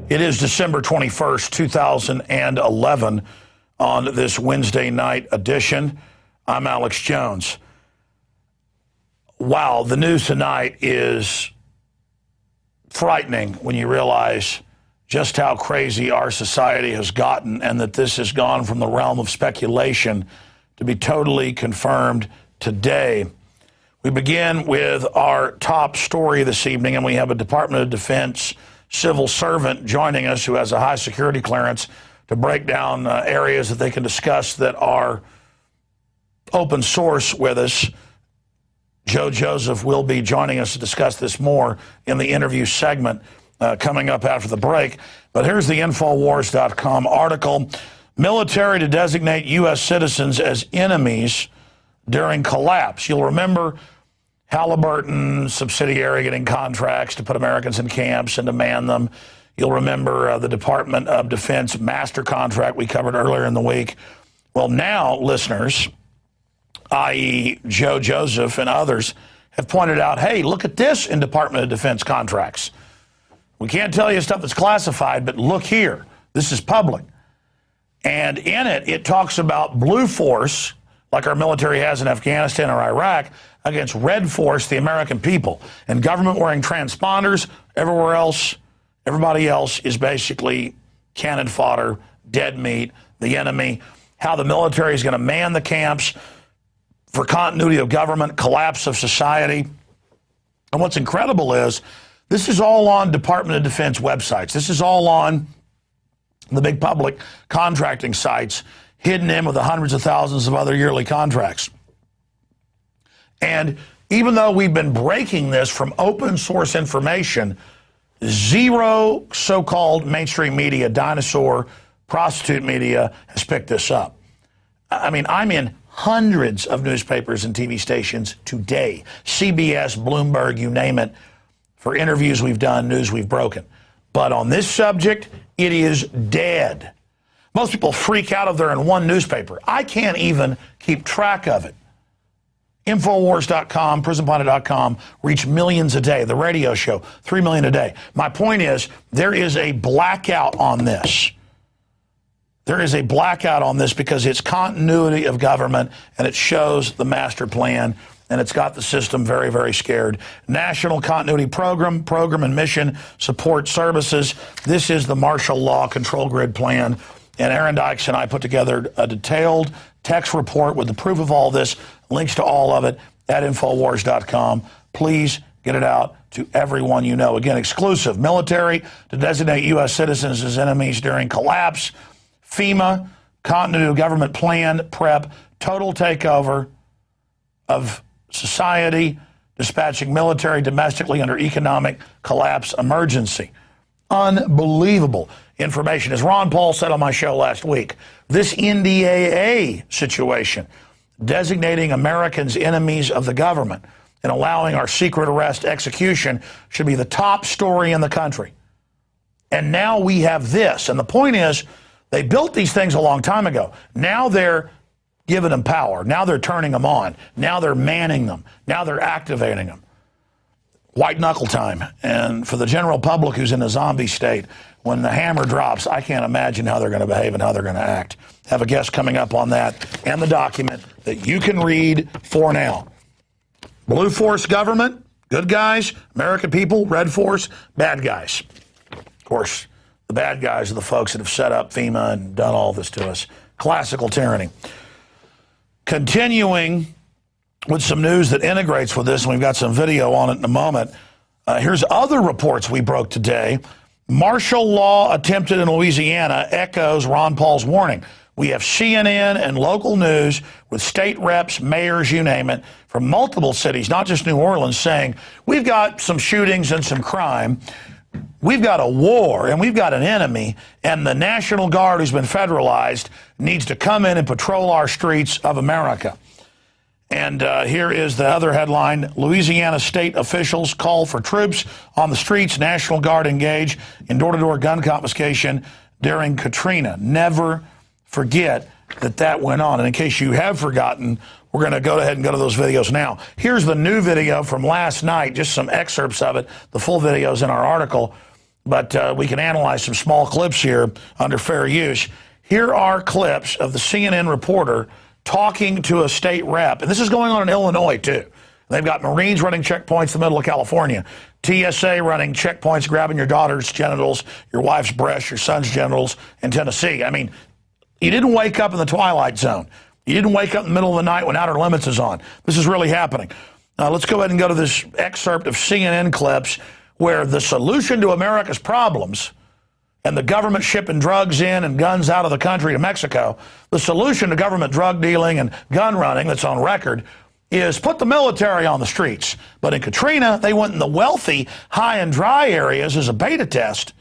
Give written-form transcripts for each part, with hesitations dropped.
It is December 21st, 2011 on this Wednesday night edition. I'm Alex Jones. Wow, the news tonight is frightening when you realize just how crazy our society has gotten and that this has gone from the realm of speculation to be totally confirmed today. We begin with our top story this evening, and we have a Department of Defense civil servant joining us who has a high security clearance to break down areas that they can discuss that are open source with us. Joe Joseph will be joining us to discuss this more in the interview segment coming up after the break. But here's the Infowars.com article. Military to designate U.S. citizens as enemies during collapse. You'll remember Halliburton subsidiary getting contracts to put Americans in camps and to man them. You'll remember the Department of Defense master contract we covered earlier in the week. Well, now listeners, i.e. Joe Joseph and others, have pointed out, hey, look at this in Department of Defense contracts. We can't tell you stuff that's classified, but look here. This is public. And in it, it talks about blue force, like our military has in Afghanistan or Iraq, against red force, the American people. And government wearing transponders, everywhere else, everybody else is basically cannon fodder, dead meat, the enemy. How the military is going to man the camps for continuity of government, collapse of society. And what's incredible is this is all on Department of Defense websites. This is all on the big public contracting sites, hidden in with the hundreds of thousands of other yearly contracts. And even though we've been breaking this from open source information, zero so-called mainstream media, dinosaur, prostitute media has picked this up. I mean, I'm in hundreds of newspapers and TV stations today, CBS, Bloomberg, you name it, for interviews we've done, news we've broken. But on this subject, it is dead. Most people freak out if they're in one newspaper. I can't even keep track of it. Infowars.com, prisonplanet.com reach millions a day. The radio show, 3 million a day. My point is, there is a blackout on this. There is a blackout on this because it's continuity of government, and it shows the master plan, and it's got the system very, very scared. National Continuity Program and Mission Support Services. This is the martial law control grid plan. And Aaron Dykes and I put together a detailed text report with the proof of all this, links to all of it at Infowars.com. Please get it out to everyone you know. Again, exclusive. Military to designate U.S. citizens as enemies during collapse. FEMA, continuity of government plan, prep, total takeover of society, dispatching military domestically under economic collapse emergency. Unbelievable information. As Ron Paul said on my show last week, this NDAA situation, designating Americans enemies of the government and allowing our secret arrest execution, should be the top story in the country. And now we have this. And the point is, they built these things a long time ago. Now they're giving them power. Now they're turning them on. Now they're manning them. Now they're activating them. White knuckle time. And for the general public who's in a zombie state, when the hammer drops, I can't imagine how they're going to behave and how they're going to act. Have a guest coming up on that and the document that you can read for now. Blue force government, good guys. American people, red force, bad guys. Of course, the bad guys are the folks that have set up FEMA and done all this to us. Classical tyranny. Continuing with some news that integrates with this, and we've got some video on it in a moment. Here's other reports we broke today. Martial law attempted in Louisiana echoes Ron Paul's warning. We have CNN and local news with state reps, mayors, you name it, from multiple cities, not just New Orleans, saying, we've got some shootings and some crime. We've got a war, and we've got an enemy, and the National Guard, who's been federalized, needs to come in and patrol our streets of America. And here is the other headline. Louisiana state officials call for troops on the streets, National Guard engage in door-to-door gun confiscation during Katrina. Never forget that that went on. And in case you have forgotten, we're going to go ahead and go to those videos now. Here's the new video from last night, just some excerpts of it. The full video's in our article. but we can analyze some small clips here under fair use. Here are clips of the CNN reporter talking to a state rep, and this is going on in Illinois, too. They've got Marines running checkpoints in the middle of California, TSA running checkpoints, grabbing your daughter's genitals, your wife's breasts, your son's genitals in Tennessee. I mean, you didn't wake up in the twilight zone. You didn't wake up in the middle of the night when Outer Limits is on. This is really happening. Let's go ahead and go to this excerpt of CNN clips where the solution to America's problems and the government shipping drugs in and guns out of the country to Mexico, the solution to government drug dealing and gun running that's on record is put the military on the streets. But in Katrina, they went in the wealthy, high and dry areas as a beta test.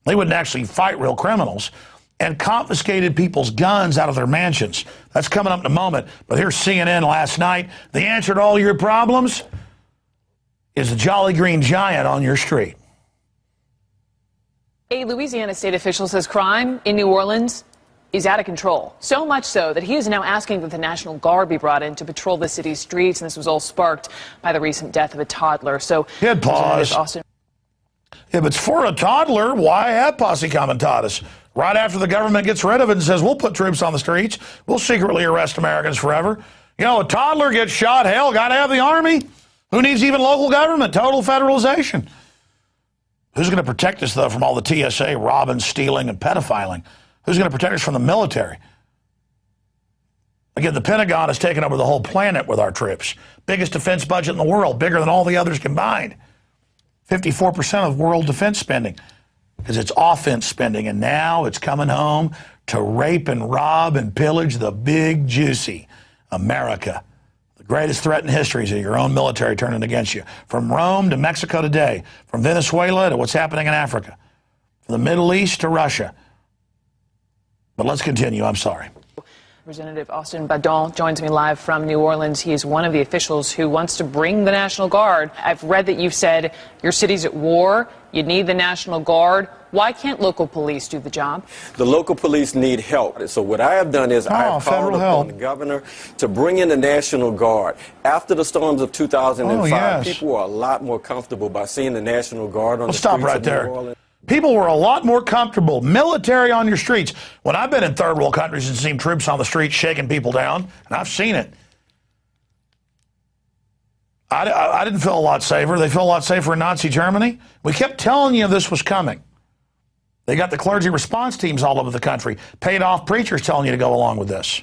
They wouldn't actually fight real criminals, and confiscated people's guns out of their mansions. That's coming up in a moment. But here's CNN last night. The answer to all your problems is a Jolly Green Giant on your street. A Louisiana state official says crime in New Orleans is out of control. So much so that he is now asking that the National Guard be brought in to patrol the city's streets. And this was all sparked by the recent death of a toddler. So, hit pause. If it's for a toddler, why have posse comitatus? Right after the government gets rid of it and says, we'll put troops on the streets, we'll secretly arrest Americans forever. You know, a toddler gets shot, hell, got to have the army. Who needs even local government? Total federalization. Who's going to protect us, though, from all the TSA robbing, stealing, and pedophiling? Who's going to protect us from the military? Again, the Pentagon has taken over the whole planet with our troops. Biggest defense budget in the world, bigger than all the others combined. 54% of world defense spending, because it's offense spending, and now it's coming home to rape and rob and pillage the big, juicy America. The greatest threat in history is your own military turning against you. From Rome to Mexico today, from Venezuela to what's happening in Africa, from the Middle East to Russia. But let's continue. I'm sorry. Representative Austin Badon joins me live from New Orleans. He is one of the officials who wants to bring the National Guard. I've read that you've said your city's at war. You need the National Guard. Why can't local police do the job? The local police need help. So what I have done is I have called upon the governor to bring in the National Guard. After the storms of 2005, people were a lot more comfortable by seeing the National Guard on the streets of New Orleans. People were a lot more comfortable. Military on your streets. When I've been in third world countries and seen troops on the streets shaking people down, and I've seen it, I didn't feel a lot safer. They feel a lot safer in Nazi Germany. We kept telling you this was coming. They got the clergy response teams all over the country, paid off preachers telling you to go along with this.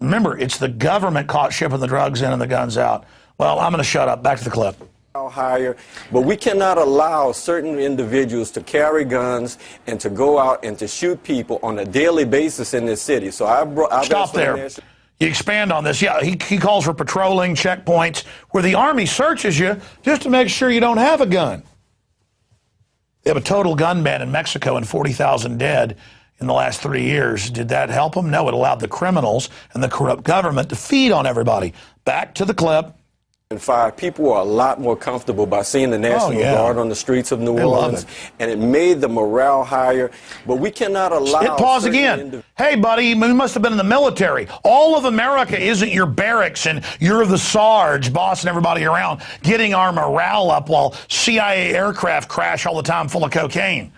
Remember, it's the government caught shipping the drugs in and the guns out. Well, I'm going to shut up. Back to the clip. Higher, but we cannot allow certain individuals to carry guns and to go out and to shoot people on a daily basis in this city. So I've stop there. You expand on this. Yeah, he calls for patrolling checkpoints where the Army searches you just to make sure you don't have a gun. They have a total gun ban in Mexico and 40,000 dead in the last 3 years. Did that help them? No, it allowed the criminals and the corrupt government to feed on everybody. Back to the clip. People were a lot more comfortable by seeing the National Guard on the streets of New Orleans, and it made the morale higher. But we cannot allow... Hit pause again. Hey, buddy, you must have been in the military. All of America isn't your barracks and you're the Sarge bossing everybody around, getting our morale up while CIA aircraft crash all the time full of cocaine.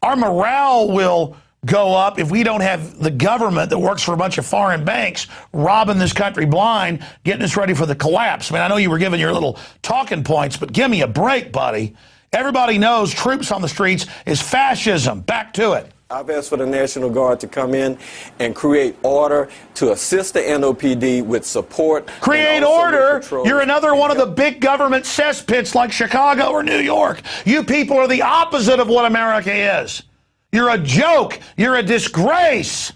Our morale will go up if we don't have the government that works for a bunch of foreign banks robbing this country blind, getting us ready for the collapse. I mean, I know you were giving your little talking points, but give me a break, buddy. Everybody knows troops on the streets is fascism. Back to it. I've asked for the National Guard to come in and create order to assist the NOPD with support. Create order? You're another one of the big government cesspits like Chicago or New York. You people are the opposite of what America is. You're a joke. You're a disgrace.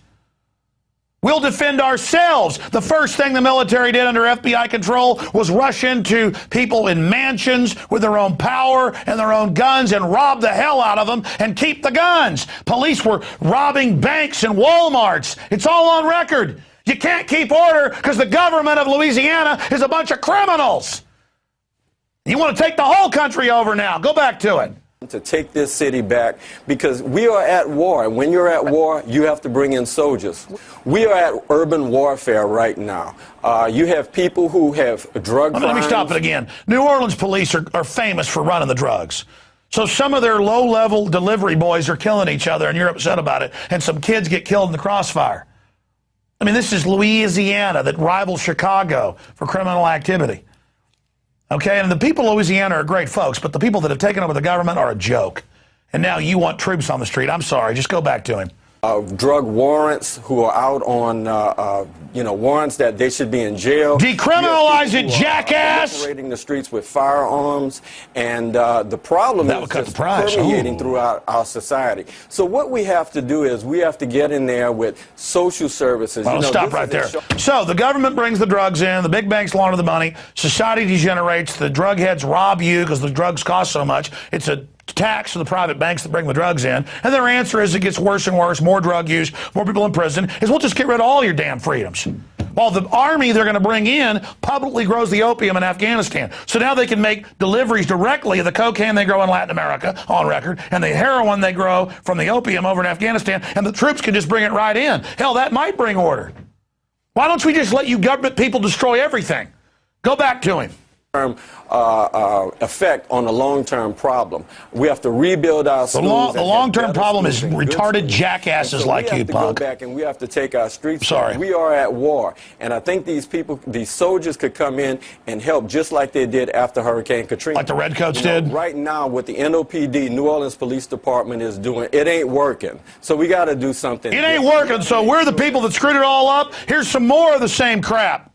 We'll defend ourselves. The first thing the military did under FBI control was rush into people in mansions with their own power and their own guns and rob the hell out of them and keep the guns. Police were robbing banks and Walmarts. It's all on record. You can't keep order because the government of Louisiana is a bunch of criminals. You want to take the whole country over now. Go back to it. To take this city back, because we are at war, and when you're at war, you have to bring in soldiers. We are at urban warfare right now. You have people who have drug crimes. Let me stop it again. New Orleans police are famous for running the drugs. So some of their low-level delivery boys are killing each other, and you're upset about it, and some kids get killed in the crossfire. I mean, this is Louisiana that rivals Chicago for criminal activity. Okay, and the people of Louisiana are great folks, but the people that have taken over the government are a joke. And now you want troops on the street. I'm sorry, just go back to him. Drug warrants who are out on, warrants that they should be in jail. Decriminalize it, jackass! Operating the streets with firearms, and the problem is just permeating throughout our society. So what we have to do is we have to get in there with social services. Well, stop right there. So the government brings the drugs in, the big banks launder the money, society degenerates, the drug heads rob you because the drugs cost so much. It's a tax to the private banks that bring the drugs in, and their answer is it gets worse and worse, more drug use, more people in prison, is we'll just get rid of all your damn freedoms. While the army they're going to bring in publicly grows the opium in Afghanistan. So now they can make deliveries directly of the cocaine they grow in Latin America, on record, and the heroin they grow from the opium over in Afghanistan, and the troops can just bring it right in. Hell, that might bring order. Why don't we just let you government people destroy everything? Go back to him. Effect on the long-term problem. We have to rebuild our schools. The long-term problem is retarded jackasses like you, punk. We have to go back and we have to take our streets. Sorry. We are at war, and I think these people, these soldiers, could come in and help just like they did after Hurricane Katrina. Like the Redcoats did? Right now, what the NOPD, New Orleans Police Department, is doing, it ain't working. So we got to do something. It ain't working, so we're the people that screwed it all up. Here's some more of the same crap.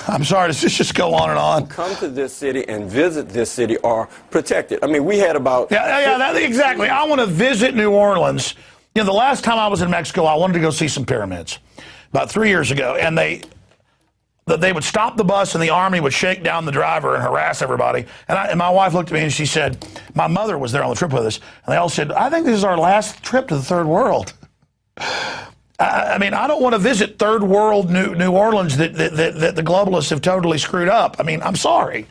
I'm sorry, does this just go on and on? Come to this city and visit this city or protect it. I mean, we had about... Exactly. I want to visit New Orleans. You know, the last time I was in Mexico, I wanted to go see some pyramids about 3 years ago, and they would stop the bus and the army would shake down the driver and harass everybody. And my wife looked at me and she said, my mother was there on the trip with us, and they all said, I think this is our last trip to the third world. I mean, I don't want to visit third world New Orleans that the globalists have totally screwed up. I mean, I'm sorry.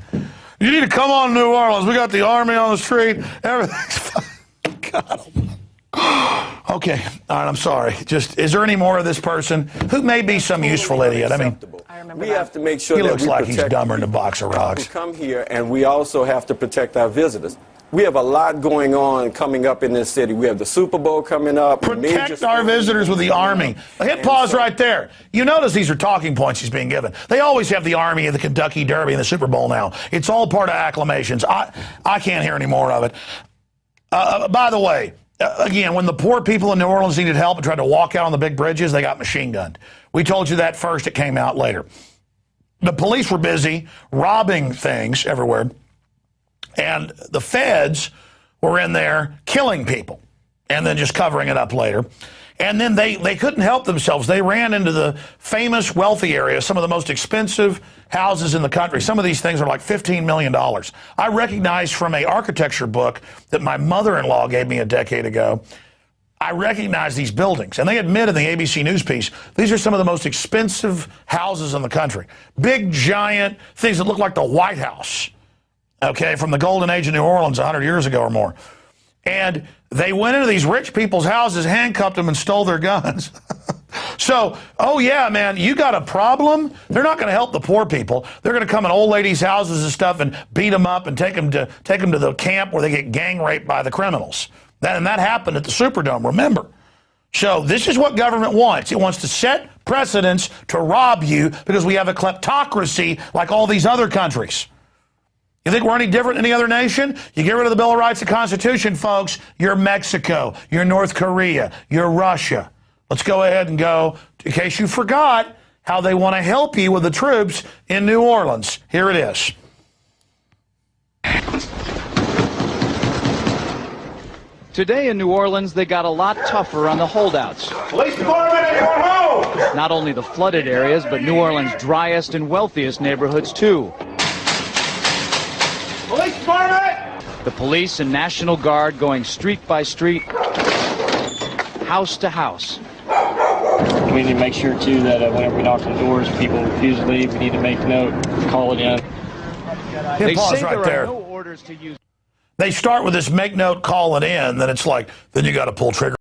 You need to come on New Orleans. We got the army on the street. Everything's fine. God. Okay. All right, I'm sorry. Just, is there any more of this person who may be some useful idiot? I mean, we have to make sure he that looks like he's dumber than a box of rocks. We come here, and we also have to protect our visitors. We have a lot going on coming up in this city. We have the Super Bowl coming up. Protect our visitors with the Army. Hit pause right there. You notice these are talking points he's being given. They always have the Army and the Kentucky Derby and the Super Bowl now. It's all part of acclamations. I can't hear any more of it. By the way, again, when the poor people in New Orleans needed help and tried to walk out on the big bridges, they got machine gunned. We told you that first. It came out later. The police were busy robbing things everywhere. And the feds were in there killing people and then just covering it up later. And then they couldn't help themselves. They ran into the famous wealthy areas, some of the most expensive houses in the country. Some of these things are like $15 million. I recognized from an architecture book that my mother-in-law gave me a decade ago, I recognize these buildings. And they admit in the ABC News piece, these are some of the most expensive houses in the country. Big, giant things that look like the White House. Okay, from the golden age of New Orleans 100 years ago or more. And they went into these rich people's houses, handcuffed them, and stole their guns. So, oh yeah, man, you got a problem? They're not going to help the poor people. They're going to come in old ladies' houses and stuff and beat them up and take them to the camp where they get gang raped by the criminals. And that happened at the Superdome, remember. So this is what government wants. It wants to set precedents to rob you because we have a kleptocracy like all these other countries. You think we're any different than any other nation? You get rid of the Bill of Rights and Constitution, folks, you're Mexico, you're North Korea, you're Russia. Let's go ahead and go, in case you forgot, how they want to help you with the troops in New Orleans. Here it is. Today in New Orleans, they got a lot tougher on the holdouts. Police department, you're home! Not only the flooded areas, but New Orleans' driest and wealthiest neighborhoods, too. Police department! The police and National Guard going street by street, house to house. We need to make sure, too, that whenever we knock on the doors, people refuse to leave. We need to make note, call it in. They pause say right there there. are no orders to use. They start with this make note, call it in, then it's like, then you got to pull trigger.